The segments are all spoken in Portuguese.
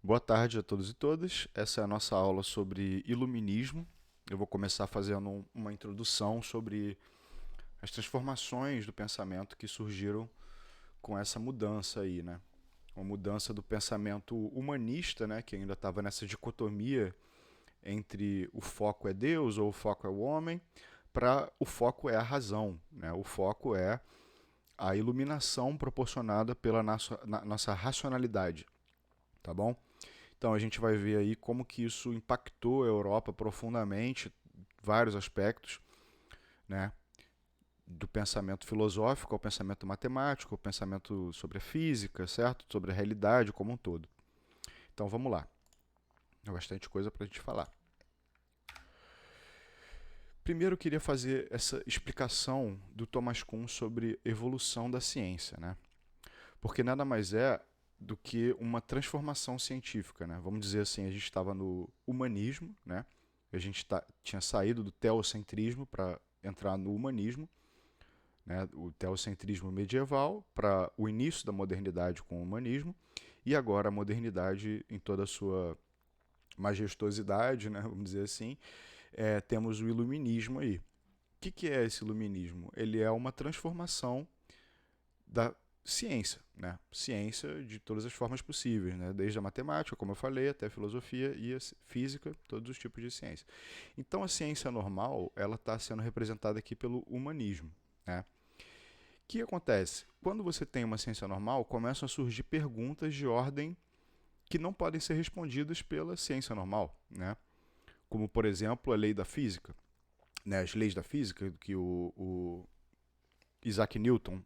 Boa tarde a todos e todas. Essa é a nossa aula sobre iluminismo. Eu vou começar fazendo uma introdução sobre as transformações do pensamento que surgiram com essa mudança aí, né? Uma mudança do pensamento humanista, né, que ainda estava nessa dicotomia entre o foco é Deus ou o foco é o homem, para o foco é a razão, né? O foco é a iluminação proporcionada pela nossa racionalidade, tá bom? Então a gente vai ver aí como que isso impactou a Europa profundamente, vários aspectos, né? Do pensamento filosófico ao pensamento matemático, ao pensamento sobre a física, certo? Sobre a realidade como um todo. Então vamos lá. É bastante coisa para a gente falar. Primeiro eu queria fazer essa explicação do Thomas Kuhn sobre evolução da ciência, né? Porque nada mais é do que uma transformação científica, né? Vamos dizer assim, a gente estava no humanismo, né? A gente tinha saído do teocentrismo para entrar no humanismo, né? O teocentrismo medieval para o início da modernidade com o humanismo e agora a modernidade em toda a sua majestosidade, né? Vamos dizer assim, temos o iluminismo aí. O que é esse iluminismo? Ele é uma transformação da ciência, né? Ciência de todas as formas possíveis, né? Desde a matemática, como eu falei, até a filosofia e a física, todos os tipos de ciência. Então a ciência normal, ela está sendo representada aqui pelo humanismo, né? O que acontece? Quando você tem uma ciência normal, começam a surgir perguntas de ordem que não podem ser respondidas pela ciência normal, né? Como, por exemplo, a lei da física, né? As leis da física que o Isaac Newton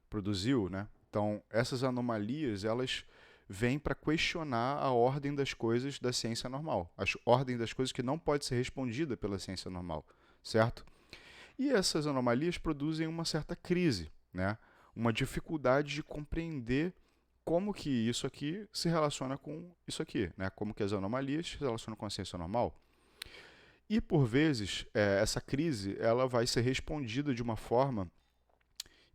produziu, né? Então, essas anomalias, elas vêm para questionar a ordem das coisas da ciência normal, a ordem das coisas que não pode ser respondida pela ciência normal, certo? E essas anomalias produzem uma certa crise, né? Uma dificuldade de compreender como que isso aqui se relaciona com isso aqui, né? Como que as anomalias se relacionam com a ciência normal. E por vezes essa crise ela vai ser respondida de uma forma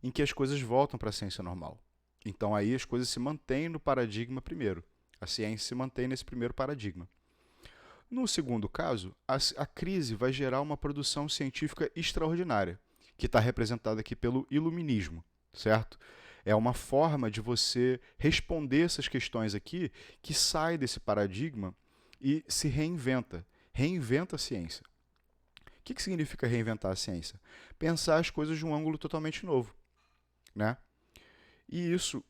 em que as coisas voltam para a ciência normal. Então aí as coisas se mantêm no paradigma primeiro. A ciência se mantém nesse primeiro paradigma. No segundo caso, a crise vai gerar uma produção científica extraordinária, que está representada aqui pelo iluminismo, certo? É uma forma de você responder essas questões aqui que sai desse paradigma e se reinventa. Reinventa a ciência. O que significa reinventar a ciência? Pensar as coisas de um ângulo totalmente novo, né? E isso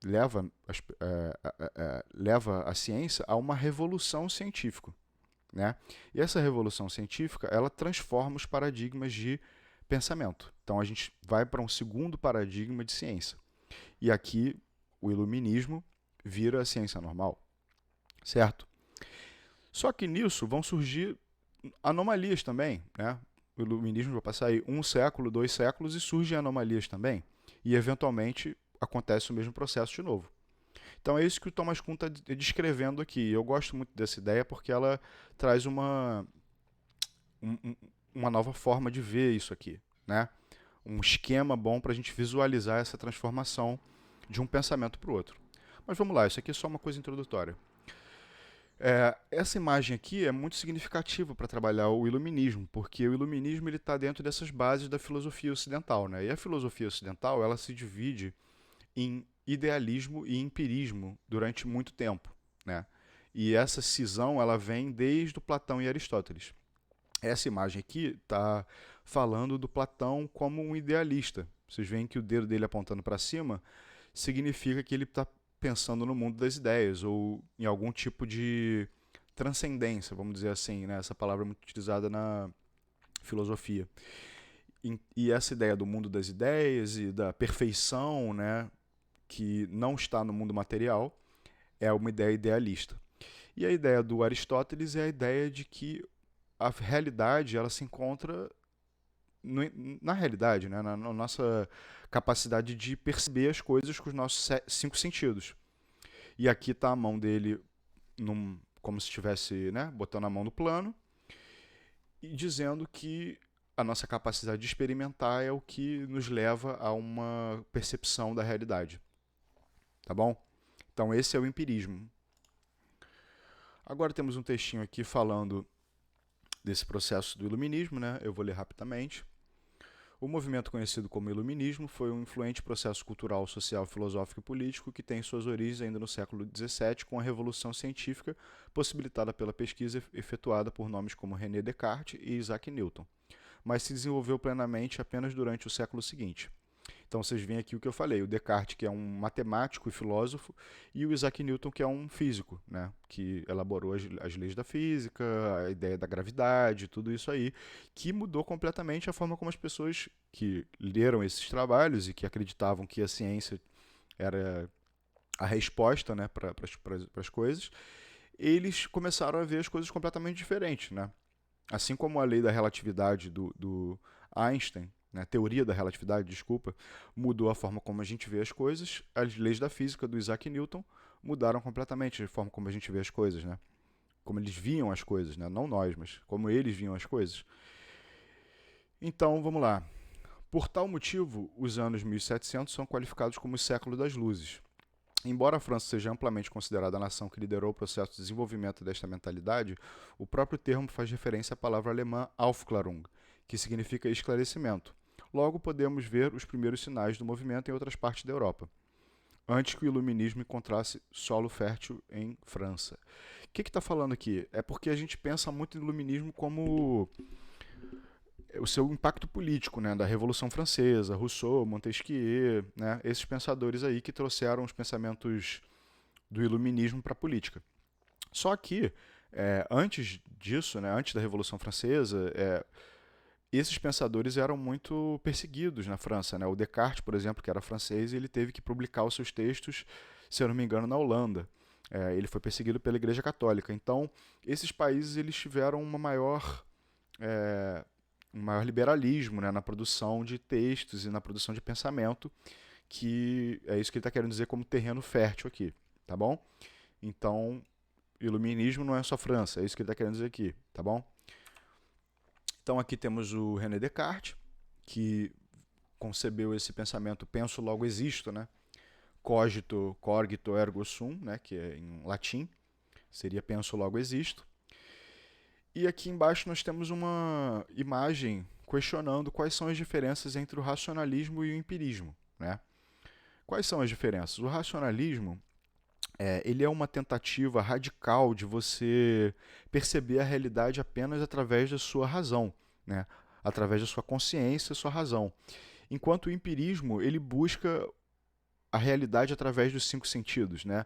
leva a ciência a uma revolução científica, né? E essa revolução científica ela transforma os paradigmas de pensamento. Então a gente vai para um segundo paradigma de ciência. E aqui o iluminismo vira a ciência normal, certo? Só que nisso vão surgir anomalias também, né? O iluminismo vai passar aí um século, 2 séculos e surgem anomalias também. E eventualmente acontece o mesmo processo de novo. Então é isso que o Thomas Kuhn está descrevendo aqui. Eu gosto muito dessa ideia porque ela traz uma nova forma de ver isso aqui, né? Um esquema bom para a gente visualizar essa transformação de um pensamento para o outro. Mas vamos lá, isso aqui é só uma coisa introdutória. Essa imagem aqui é muito significativa para trabalhar o iluminismo, porque o iluminismo está dentro dessas bases da filosofia ocidental, né? E a filosofia ocidental ela se divide em idealismo e empirismo durante muito tempo, né? E essa cisão ela vem desde o Platão e Aristóteles. Essa imagem aqui está falando do Platão como um idealista. Vocês veem que o dedo dele apontando para cima significa que ele está pensando no mundo das ideias ou em algum tipo de transcendência, vamos dizer assim, né? Essa palavra é muito utilizada na filosofia. E essa ideia do mundo das ideias e da perfeição, né, que não está no mundo material, é uma ideia idealista. E a ideia do Aristóteles é a ideia de que a realidade ela se encontra na realidade, né? Na nossa capacidade de perceber as coisas com os nossos 5 sentidos. E aqui está a mão dele como se estivesse, né, botando a mão no plano e dizendo que a nossa capacidade de experimentar é o que nos leva a uma percepção da realidade. Tá bom? Então esse é o empirismo. Agora temos um textinho aqui falando desse processo do iluminismo, né? Eu vou ler rapidamente. O movimento conhecido como Iluminismo foi um influente processo cultural, social, filosófico e político que tem suas origens ainda no século XVII, com a Revolução Científica, possibilitada pela pesquisa efetuada por nomes como René Descartes e Isaac Newton, mas se desenvolveu plenamente apenas durante o século seguinte. Então vocês veem aqui o que eu falei, o Descartes, que é um matemático e filósofo, e o Isaac Newton, que é um físico, né, que elaborou as leis da física, a ideia da gravidade, tudo isso aí, que mudou completamente a forma como as pessoas que leram esses trabalhos e que acreditavam que a ciência era a resposta, né, para as coisas, eles começaram a ver as coisas completamente diferentes, né? Assim como a lei da relatividade do Einstein, né, a teoria da relatividade, desculpa, mudou a forma como a gente vê as coisas, as leis da física do Isaac Newton mudaram completamente a forma como a gente vê as coisas, né? Como eles viam as coisas, né? Não nós, mas como eles viam as coisas. Então, vamos lá. Por tal motivo, os anos 1700 são qualificados como o século das luzes. Embora a França seja amplamente considerada a nação que liderou o processo de desenvolvimento desta mentalidade, o próprio termo faz referência à palavra alemã Aufklärung, que significa esclarecimento. Logo, podemos ver os primeiros sinais do movimento em outras partes da Europa, antes que o iluminismo encontrasse solo fértil em França. O que está falando aqui? É porque a gente pensa muito no iluminismo como o seu impacto político, né, da Revolução Francesa, Rousseau, Montesquieu, né, esses pensadores aí que trouxeram os pensamentos do iluminismo para a política. Só que, antes disso, né, antes da Revolução Francesa, esses pensadores eram muito perseguidos na França, né? O Descartes, por exemplo, que era francês, ele teve que publicar os seus textos, se eu não me engano, na Holanda. Ele foi perseguido pela Igreja Católica. Então, esses países eles tiveram é, um maior liberalismo, né, na produção de textos e na produção de pensamento, que é isso que ele está querendo dizer como terreno fértil aqui, tá bom? Então, iluminismo não é só França, é isso que ele está querendo dizer aqui, tá bom? Então aqui temos o René Descartes, que concebeu esse pensamento penso logo existo, né? Cogito, cogito ergo sum, né, que é em latim, seria penso logo existo. E aqui embaixo nós temos uma imagem questionando quais são as diferenças entre o racionalismo e o empirismo, né? Quais são as diferenças? O racionalismo ele é uma tentativa radical de você perceber a realidade apenas através da sua razão, né? Através da sua consciência, sua razão. Enquanto o empirismo ele busca a realidade através dos cinco sentidos, né?